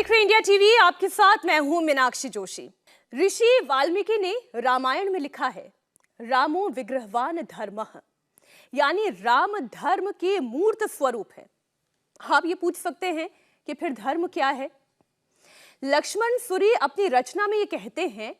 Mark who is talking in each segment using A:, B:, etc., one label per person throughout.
A: देख रहे India TV, आपके साथ मैं हूं मीनाक्षी जोशी। ऋषि वाल्मीकि ने रामायण में लिखा है, रामो विग्रहवान धर्मः, यानी राम धर्म के मूर्त स्वरूप है। आप ये पूछ सकते हैं कि फिर धर्म क्या है? लक्ष्मण सूरी अपनी रचना में ये कहते हैं,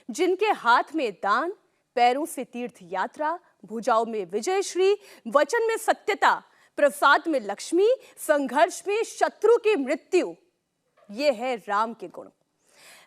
A: जिनके हाथ में दान, पैरों से तीर्थ यात्रा, भुजाओं में विजय श्री, वचन में सत्यता, प्रसाद में लक्ष्मी, संघर्ष में शत्रु की मृत्यु, ये है राम के गुण।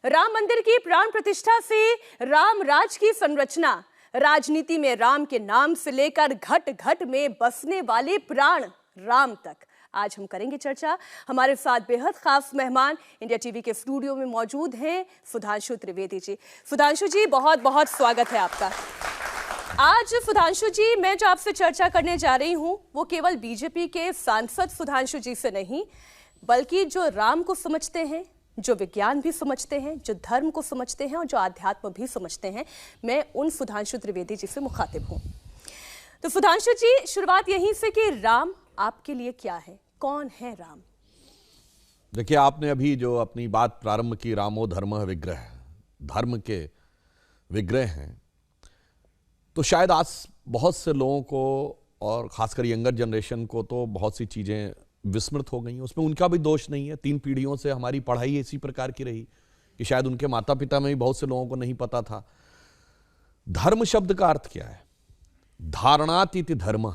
A: राम मंदिर की प्राण प्रतिष्ठा से राम राज की संरचना, राजनीति में राम के नाम से लेकर घट घट में बसने वाले प्राण राम तक, आज हम करेंगे चर्चा। हमारे साथ बेहद खास मेहमान इंडिया टीवी के स्टूडियो में मौजूद हैं सुधांशु त्रिवेदी जी। सुधांशु जी, बहुत बहुत स्वागत है आपका। आज सुधांशु जी, मैं जो आपसे चर्चा करने जा रही हूं वो केवल बीजेपी के सांसद सुधांशु जी से नहीं, बल्कि जो राम को समझते हैं, जो विज्ञान भी समझते हैं, जो धर्म को समझते हैं और जो आध्यात्म भी समझते हैं, मैं उन सुधांशु त्रिवेदी जी से मुखातिब हूं। तो सुधांशु जी, शुरुआत यहीं से कि राम आपके लिए क्या है, कौन है राम?
B: देखिए, आपने अभी जो अपनी बात प्रारंभ की, रामो धर्मः विग्रह, धर्म के विग्रह हैं, तो शायद आज बहुत से लोगों को और खासकर यंगर जनरेशन को तो बहुत सी चीजें विस्मृत हो गई। उसमें उनका भी दोष नहीं है। 3 पीढ़ियों से हमारी पढ़ाई इसी प्रकार की रही कि शायद उनके माता पिता में भी बहुत से लोगों को नहीं पता था। धर्म शब्द का अर्थ क्या है? धारणातीति धर्म,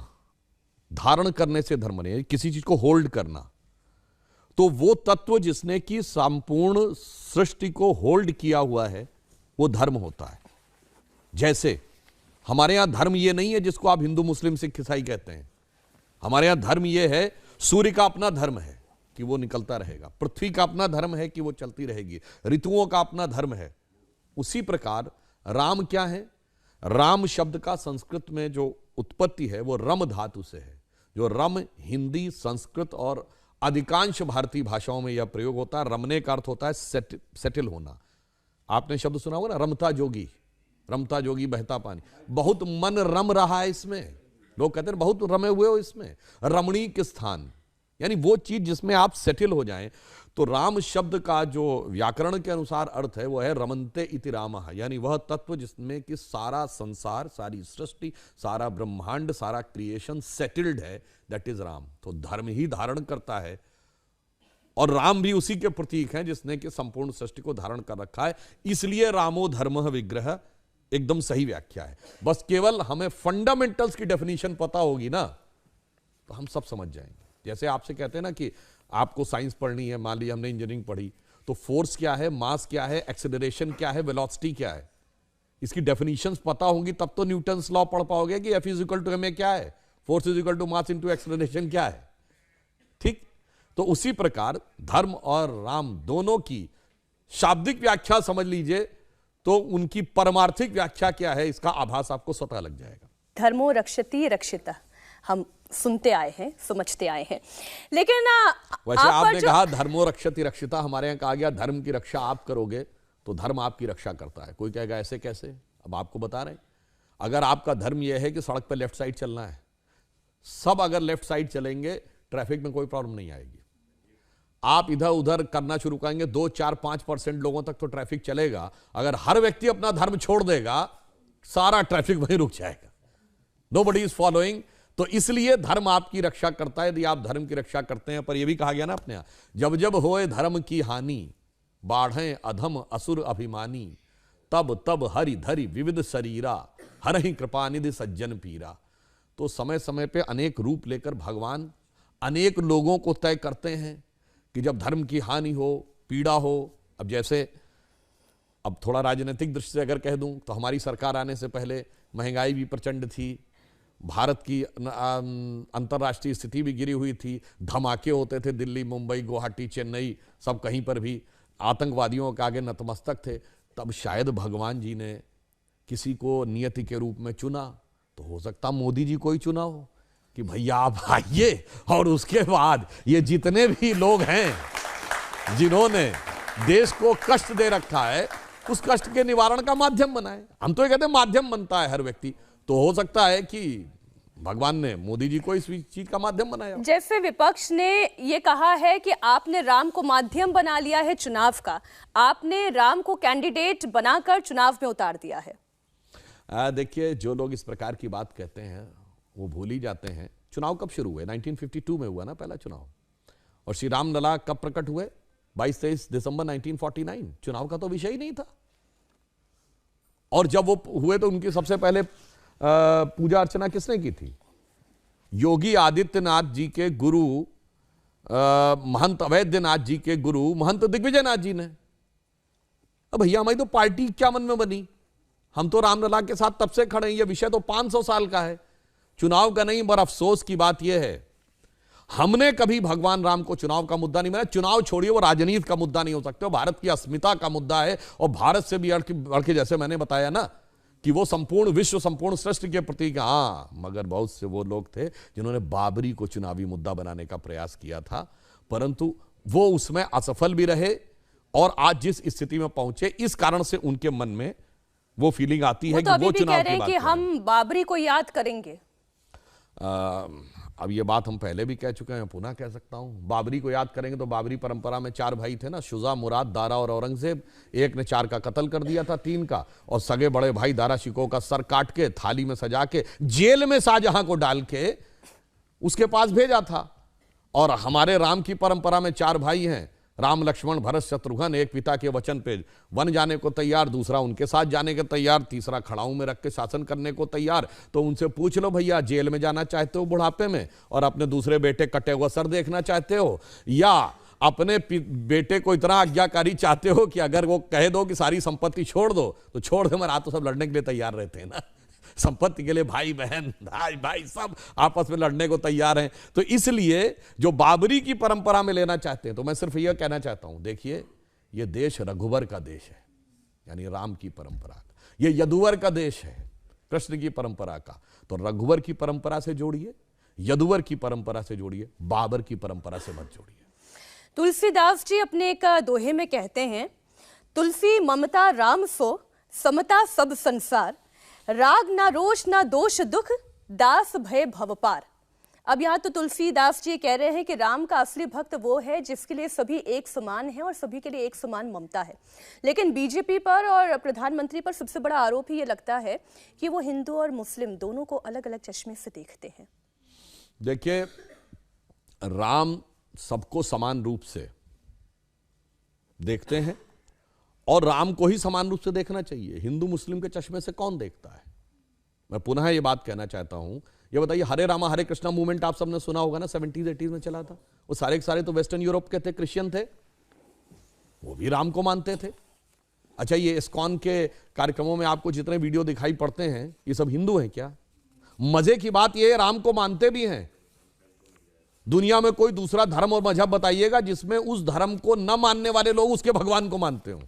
B: धारण करने से धर्म नहीं, किसी चीज को होल्ड करना। तो वो तत्व जिसने कि संपूर्ण सृष्टि को होल्ड किया हुआ है, वो धर्म होता है। जैसे हमारे यहां धर्म ये नहीं है जिसको आप हिंदू मुस्लिम सिख ईसाई कहते हैं। हमारे यहां धर्म ये है, सूर्य का अपना धर्म है कि वो निकलता रहेगा, पृथ्वी का अपना धर्म है कि वो चलती रहेगी, ऋतुओं का अपना धर्म है। उसी प्रकार राम क्या है? राम शब्द का संस्कृत में जो उत्पत्ति है वो रम धातु से है। जो रम हिंदी, संस्कृत और अधिकांश भारतीय भाषाओं में यह प्रयोग होता है। रमने का अर्थ होता है सेटल होना। आपने शब्द सुना होगा ना, रमता जोगी, रमता जोगी बहता पानी। बहुत मन रम रहा है इसमें, लोग कहते हैं बहुत रमे हुए हो इसमें। रमणीक स्थान यानी वो चीज जिसमें आप सेटल हो जाएं। तो राम शब्द का जो व्याकरण के अनुसार अर्थ है वो है रमन्ते इति रामः, यानी वह तत्व जिसमें कि सारा संसार, सारी सृष्टि, सारा ब्रह्मांड, सारा क्रिएशन सेटल्ड है, दैट इज राम। तो धर्म ही धारण करता है और राम भी उसी के प्रतीक हैं जिसने कि संपूर्ण सृष्टि को धारण कर रखा है। इसलिए रामो धर्मः विग्रह एकदम सही व्याख्या है। बस केवल हमें फंडामेंटल्स की डेफिनेशन पता होगी ना, तो हम सब समझ जाएंगे। जैसे आपसे कहते हैं ना कि आपको साइंस पढ़नी है, मान लीजिए हमने इंजीनियरिंग पढ़ी, तो फोर्स क्या है, मास क्या है, एक्सेलरेशन क्या है, वेलोसिटी क्या है, इसकी डेफिनेशंस पता होंगी तब तो न्यूटन्स लॉ पढ़ पाओगे कि F = ma क्या है, फोर्स = मास × एक्सेलरेशन क्या है। ठीक, तो उसी प्रकार धर्म और राम दोनों की शाब्दिक व्याख्या समझ लीजिए तो उनकी परमार्थिक व्याख्या क्या है, इसका आभास आपको स्वतः लग जाएगा।
A: धर्मो रक्षति रक्षिता, हम सुनते आए हैं, समझते आए हैं। लेकिन
B: वैसे आपने कहा धर्मो रक्षति रक्षिता, हमारे यहाँ कहा गया धर्म की रक्षा आप करोगे तो धर्म आपकी रक्षा करता है। कोई कहेगा ऐसे कैसे? अब आपको बता रहे हैं, अगर आपका धर्म यह है कि सड़क पर लेफ्ट साइड चलना है, सब अगर लेफ्ट साइड चलेंगे ट्रैफिक में कोई प्रॉब्लम नहीं आएगी। आप इधर उधर करना शुरू करेंगे, 2, 4, 5% लोगों तक तो ट्रैफिक चलेगा। अगर हर व्यक्ति अपना धर्म छोड़ देगा, सारा ट्रैफिक वहीं रुक जाएगा। Nobody is following. तो इसलिए धर्म आपकी रक्षा करता है यदि आप धर्म की रक्षा करते हैं। पर यह भी कहा गया ना अपने यहां, जब जब होए धर्म की हानि, बाढ़ें अधम असुर अभिमानी, तब तब हरि धरि विविध शरीरा, हरहि कृपा निधि सज्जन पीरा। तो समय समय पे अनेक रूप लेकर भगवान अनेक लोगों को तय करते हैं कि जब धर्म की हानि हो, पीड़ा हो। अब जैसे अब थोड़ा राजनीतिक दृष्टि से अगर कह दूं तो हमारी सरकार आने से पहले महंगाई भी प्रचंड थी, भारत की अंतर्राष्ट्रीय स्थिति भी गिरी हुई थी, धमाके होते थे दिल्ली, मुंबई, गुवाहाटी, चेन्नई, सब कहीं पर भी आतंकवादियों के आगे नतमस्तक थे। तब शायद भगवान जी ने किसी को नियति के रूप में चुना, तो हो सकता मोदी जी को ही चुना हो कि भैया आप आइए और उसके बाद ये जितने भी लोग हैं जिन्होंने देश को कष्ट दे रखा है, उस कष्ट के निवारण का माध्यम बनाए। हम तो ये कहते हैं माध्यम बनता है हर व्यक्ति। तो हो सकता है कि भगवान ने मोदी जी को इस चीज का माध्यम बनाया।
A: जैसे विपक्ष ने ये कहा है कि आपने राम को माध्यम बना लिया है चुनाव का, आपने राम को कैंडिडेट बनाकर चुनाव में उतार दिया है।
B: देखिए, जो लोग इस प्रकार की बात कहते हैं वो भूल ही जाते हैं चुनाव कब शुरू हुए। 1952 में हुआ ना पहला चुनाव, और श्री राम लला कब प्रकट हुए? 22-23 दिसंबर 1949। चुनाव का तो विषय ही नहीं था। और जब वो हुए तो उनकी सबसे पहले पूजा अर्चना किसने की थी? योगी आदित्यनाथ जी के गुरु महंत अवैधनाथ जी के गुरु महंत दिग्विजयनाथ जी ने। अब भैया हमारी तो पार्टी क्या मन में बनी? हम तो रामलला के साथ तब से खड़े हैं। यह विषय तो 500 साल का है, चुनाव का नहीं। पर अफसोस की बात यह है, हमने कभी भगवान राम को चुनाव का मुद्दा नहीं बनाया। चुनाव छोड़िए, वो राजनीति का मुद्दा नहीं हो सकते, वो भारत की अस्मिता का मुद्दा है। और भारत से भी बढ़ के, जैसे मैंने बताया ना, कि वो संपूर्ण विश्व, संपूर्ण सृष्टि के प्रतीक। हाँ, मगर बहुत से वो लोग थे जिन्होंने बाबरी को चुनावी मुद्दा बनाने का प्रयास किया था, परंतु वो उसमें असफल भी रहे। और आज जिस स्थिति में पहुंचे, इस कारण से उनके मन में वो फीलिंग आती है कि वो चुनाव की बात
A: कि हम बाबरी को याद करेंगे।
B: अब ये बात हम पहले भी कह चुके हैं, पुनः कह सकता हूं। बाबरी को याद करेंगे तो बाबरी परंपरा में 4 भाई थे ना, शुजा, मुराद, दारा और औरंगजेब। एक ने 4 का कत्ल कर दिया था, 3 का, और सगे बड़े भाई दारा शिकोह का सर काट के थाली में सजा के जेल में शाहजहां को डाल के उसके पास भेजा था। और हमारे राम की परंपरा में 4 भाई हैं, राम, लक्ष्मण, भरत, शत्रुघ्न। एक पिता के वचन पे वन जाने को तैयार, दूसरा उनके साथ जाने के तैयार, तीसरा खड़ाऊ में रख के शासन करने को तैयार। तो उनसे पूछ लो भैया, जेल में जाना चाहते हो बुढ़ापे में और अपने दूसरे बेटे कटे हुआ सर देखना चाहते हो, या अपने बेटे को इतना आज्ञाकारी चाहते हो कि अगर वो कह दो कि सारी संपत्ति छोड़ दो तो छोड़ दे, मगर आप तो सब लड़ने के लिए तैयार रहते हैं ना। संपत्ति के लिए भाई बहन, भाई भाई सब आपस में लड़ने को तैयार हैं। तो इसलिए जो बाबरी की परंपरा में लेना चाहते हैं, तो मैं सिर्फ यह कहना चाहता हूं, देखिए, यह देश रघुवर का देश है, यानी राम की परंपरा का। यह यदुवर का देश है, कृष्ण की परंपरा का। तो रघुवर की परंपरा से जोड़िए, यदुवर की परंपरा से जोड़िए, बाबर की परंपरा से मत जोड़िए।
A: तुलसीदास जी अपने एक दोहे में कहते हैं, तुलसी ममता राम सो, समता सब संसार, राग ना रोष ना दोष दुख, दास भय भवपार। अब यहाँ तो तुलसीदास जी कह रहे हैं कि राम का असली भक्त वो है जिसके लिए सभी एक समान है और सभी के लिए एक समान ममता है। लेकिन बीजेपी पर और प्रधानमंत्री पर सबसे बड़ा आरोप ही ये लगता है कि वो हिंदू और मुस्लिम दोनों को अलग अलग चश्मे से देखते हैं।
B: देखिए, राम सबको समान रूप से देखते हैं और राम को ही समान रूप से देखना चाहिए। हिंदू मुस्लिम के चश्मे से कौन देखता है? मैं पुनः ये बात कहना चाहता हूं। ये बताइए, हरे रामा हरे कृष्णा मूवमेंट आप सबने सुना होगा ना, 70s-80s में चला था। वो सारे के सारे तो वेस्टर्न यूरोप के थे, क्रिश्चियन थे, वो भी राम को मानते थे। अच्छा, ये इस्कॉन के कार्यक्रमों में आपको जितने वीडियो दिखाई पड़ते हैं, ये सब हिंदू हैं क्या? मजे की बात यह है, राम को मानते भी हैं। दुनिया में कोई दूसरा धर्म और मजहब बताइएगा जिसमें उस धर्म को न मानने वाले लोग उसके भगवान को मानते हो।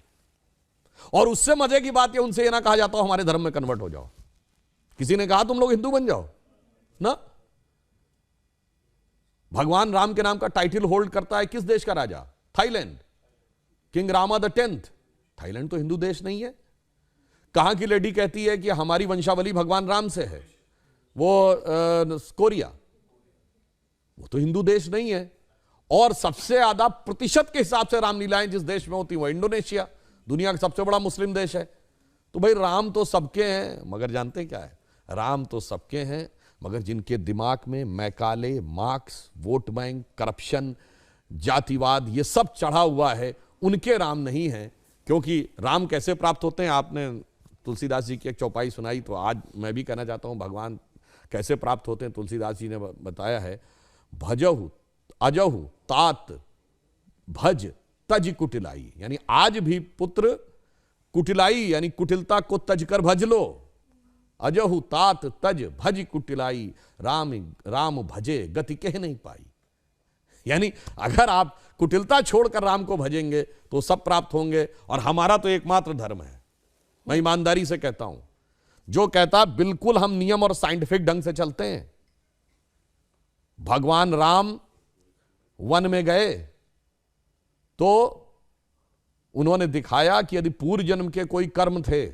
B: और उससे मजे की बात है, उनसे ये ना कहा जाता हो हमारे धर्म में कन्वर्ट हो जाओ। किसी ने कहा तुम लोग हिंदू बन जाओ ना। भगवान राम के नाम का टाइटल होल्ड करता है किस देश का राजा? Thailand, king Rama the 10th। Thailand तो हिंदू देश नहीं है। कहां की लेडी कहती है कि हमारी वंशावली भगवान राम से है? वो कोरिया, वो तो हिंदू देश नहीं है। और सबसे ज्यादा प्रतिशत के हिसाब से रामलीलाएं जिस देश में होती है वो इंडोनेशिया, दुनिया का सबसे बड़ा मुस्लिम देश है। तो भाई राम तो सबके हैं, मगर जानते हैं क्या है? राम तो सबके हैं, मगर जिनके दिमाग में Macaulay, marks, vote bank, corruption, जातिवाद ये सब चढ़ा हुआ है, उनके राम नहीं है। क्योंकि राम कैसे प्राप्त होते हैं? आपने तुलसीदास जी की एक चौपाई सुनाई, तो आज मैं भी कहना चाहता हूं भगवान कैसे प्राप्त होते हैं। तुलसीदास जी ने बताया है, भजहु अजहु तात भज तज कुटिलाई, यानी आज भी पुत्र कुटिलाई यानी कुटिलता को तज कर भज लो। अजहु तात तज भज कुटिलाई, राम राम भजे गति कह नहीं पाई। यानी अगर आप कुटिलता छोड़कर राम को भजेंगे तो सब प्राप्त होंगे। और हमारा तो एकमात्र धर्म है, मैं ईमानदारी से कहता हूं, जो कहता बिल्कुल हम नियम और साइंटिफिक ढंग से चलते हैं। भगवान राम वन में गए तो उन्होंने दिखाया कि यदि पूर्व जन्म के कोई कर्म थे,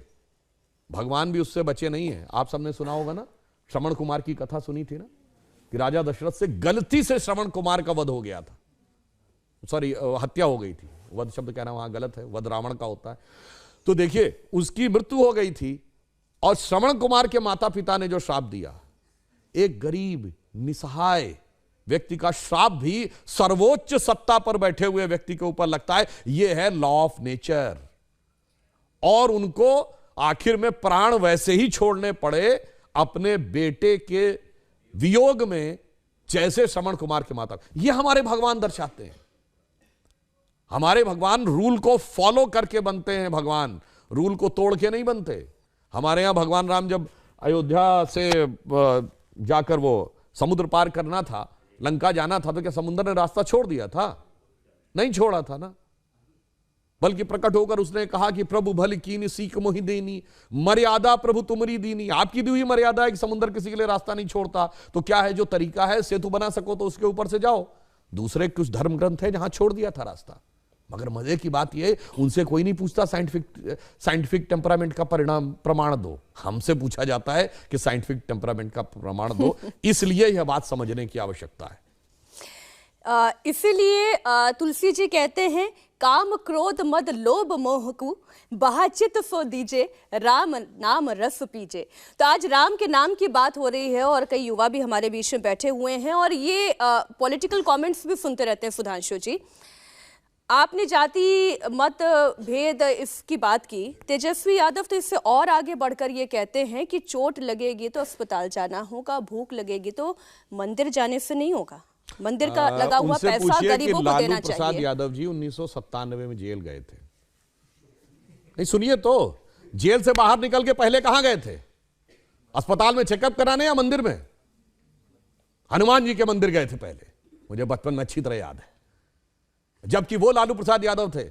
B: भगवान भी उससे बचे नहीं हैं। आप सबने सुना होगा ना, श्रवण कुमार की कथा सुनी थी ना, कि राजा दशरथ से गलती से श्रवण कुमार का वध हो गया था, सॉरी हत्या हो गई थी, वध शब्द कहना वहां गलत है, वध रावण का होता है। तो देखिए उसकी मृत्यु हो गई थी और श्रवण कुमार के माता पिता ने जो श्राप दिया, एक गरीब निसहाय व्यक्ति का श्राप भी सर्वोच्च सत्ता पर बैठे हुए व्यक्ति के ऊपर लगता है, यह है लॉ ऑफ नेचर। और उनको आखिर में प्राण वैसे ही छोड़ने पड़े अपने बेटे के वियोग में, जैसे श्रवण कुमार के माता। ये हमारे भगवान दर्शाते हैं। हमारे भगवान रूल को फॉलो करके बनते हैं, भगवान रूल को तोड़ के नहीं बनते। हमारे यहां भगवान राम जब अयोध्या से जाकर वो समुद्र पार करना था, लंका जाना था, तो क्या समुद्र ने रास्ता छोड़ दिया था? नहीं छोड़ा था ना, बल्कि प्रकट होकर उसने कहा कि प्रभु भल कीनी सीख मोहि देनी, मर्यादा प्रभु तुमरी दीनी। आपकी दी हुई मर्यादा है कि समुद्र किसी के लिए रास्ता नहीं छोड़ता, तो क्या है जो तरीका है, सेतु बना सको तो उसके ऊपर से जाओ। दूसरे कुछ धर्म ग्रंथ है जहां छोड़ दिया था रास्ता। मगर मजे की बात यह, उनसे कोई नहीं पूछता साइंटिफिक टेम्परामेंट का प्रमाण दो। हमसे पूछा जाता है कि साइंटिफिक टेम्परामेंट का प्रमाण दो। इसलिए यह बात समझने की आवश्यकता है।
A: इसीलिए तुलसी जी कहते हैं, काम क्रोध मद लोभ मोह को बहाचित सो दीजे, राम नाम रस पीजे। तो आज राम के नाम की बात हो रही है और कई युवा भी हमारे बीच में बैठे हुए हैं और ये पॉलिटिकल कमेंट्स भी सुनते रहते हैं। सुधांशु जी, आपने जाति मत भेद इसकी बात की, तेजस्वी यादव तो इससे और आगे बढ़कर ये कहते हैं कि चोट लगेगी तो अस्पताल जाना होगा, भूख लगेगी तो मंदिर जाने से नहीं होगा, मंदिर का लगा हुआ पैसा गरीबों को देना चाहिए।
B: लालू प्रसाद यादव जी 1997 में जेल गए थे। नहीं सुनिए तो, जेल से बाहर निकल के पहले कहां गए थे? अस्पताल में चेकअप कराने या मंदिर में? हनुमान जी के मंदिर गए थे पहले, मुझे बचपन में अच्छी तरह याद है। जबकि वो लालू प्रसाद यादव थे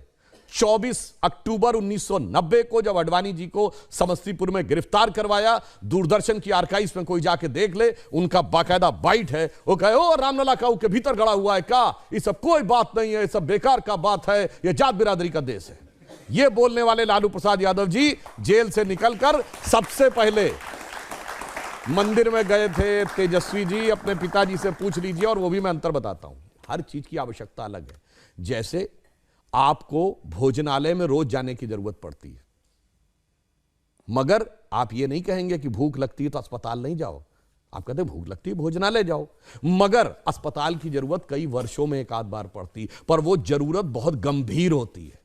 B: 24 अक्टूबर 1990 को जब अडवाणी जी को समस्तीपुर में गिरफ्तार करवाया, दूरदर्शन की आर्काइव्स में कोई जाके देख ले, उनका बाकायदा बाइट है। वो कहे, ओ रामलला काऊ के भीतर गड़ा हुआ है क्या? ये सब कोई बात नहीं है, ये सब बेकार का बात है, ये जात बिरादरी का देश है। ये बोलने वाले लालू प्रसाद यादव जी जेल से निकलकर सबसे पहले मंदिर में गए थे। तेजस्वी जी अपने पिताजी से पूछ लीजिए, और वो भी मैं अंतर बताता हूं। हर चीज की आवश्यकता अलग है। जैसे आपको भोजनालय में रोज जाने की जरूरत पड़ती है, मगर आप ये नहीं कहेंगे कि भूख लगती है तो अस्पताल नहीं जाओ। आप कहते हैं भूख लगती है भोजनालय जाओ। मगर अस्पताल की जरूरत कई वर्षों में एक आध बार पड़ती, पर वो जरूरत बहुत गंभीर होती है।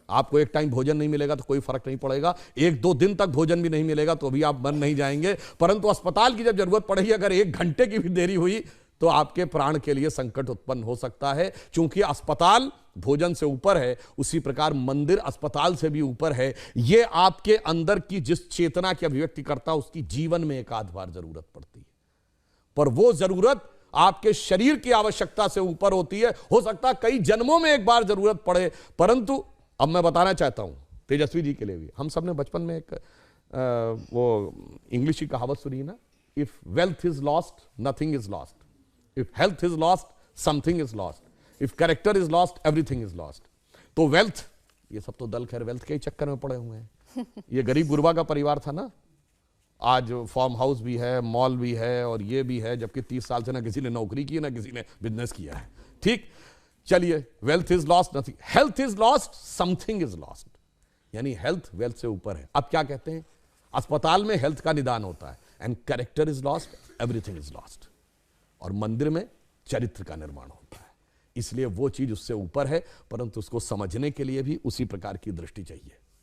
B: आपको एक टाइम भोजन नहीं मिलेगा तो कोई फर्क नहीं पड़ेगा, एक दो दिन तक भोजन भी नहीं मिलेगा तो भी आप मर नहीं जाएंगे। परंतु अस्पताल की जब जरूरत पड़ेगी, अगर एक घंटे की भी देरी हुई तो आपके प्राण के लिए संकट उत्पन्न हो सकता है। क्योंकि अस्पताल भोजन से ऊपर है, उसी प्रकार मंदिर अस्पताल से भी ऊपर है। यह आपके अंदर की जिस चेतना की अभिव्यक्ति करता है, उसकी जीवन में एक आध बार जरूरत पड़ती है, पर वो जरूरत आपके शरीर की आवश्यकता से ऊपर होती है। हो सकता है कई जन्मों में एक बार जरूरत पड़े। परंतु अब मैं बताना चाहता हूं तेजस्वी जी के लिए भी, हम सबने बचपन में एक वो इंग्लिश की कहावत सुनी ना, if wealth is lost nothing is lost, if health is lost something is lost, if character is lost everything is lost. तो वेल्थ, ये सब तो दल खैर वेल्थ के ही चक्कर में पड़े हुए हैं। ये गरीब गुरबा का परिवार था ना, आज फार्म हाउस भी है, मॉल भी है और ये भी है, जबकि 30 साल से ना किसी ने नौकरी की ना किसी ने बिजनेस किया है। ठीक, चलिए, wealth is lost nothing, health is lost something is lost, यानी हेल्थ वेल्थ से ऊपर है। अब क्या कहते हैं, अस्पताल में हेल्थ का निदान होता है, and character is lost everything is lost, और मंदिर में चरित्र का निर्माण होता है। इसलिए वो चीज उससे ऊपर है, परंतु उसको समझने के लिए भी उसी प्रकार की दृष्टि चाहिए।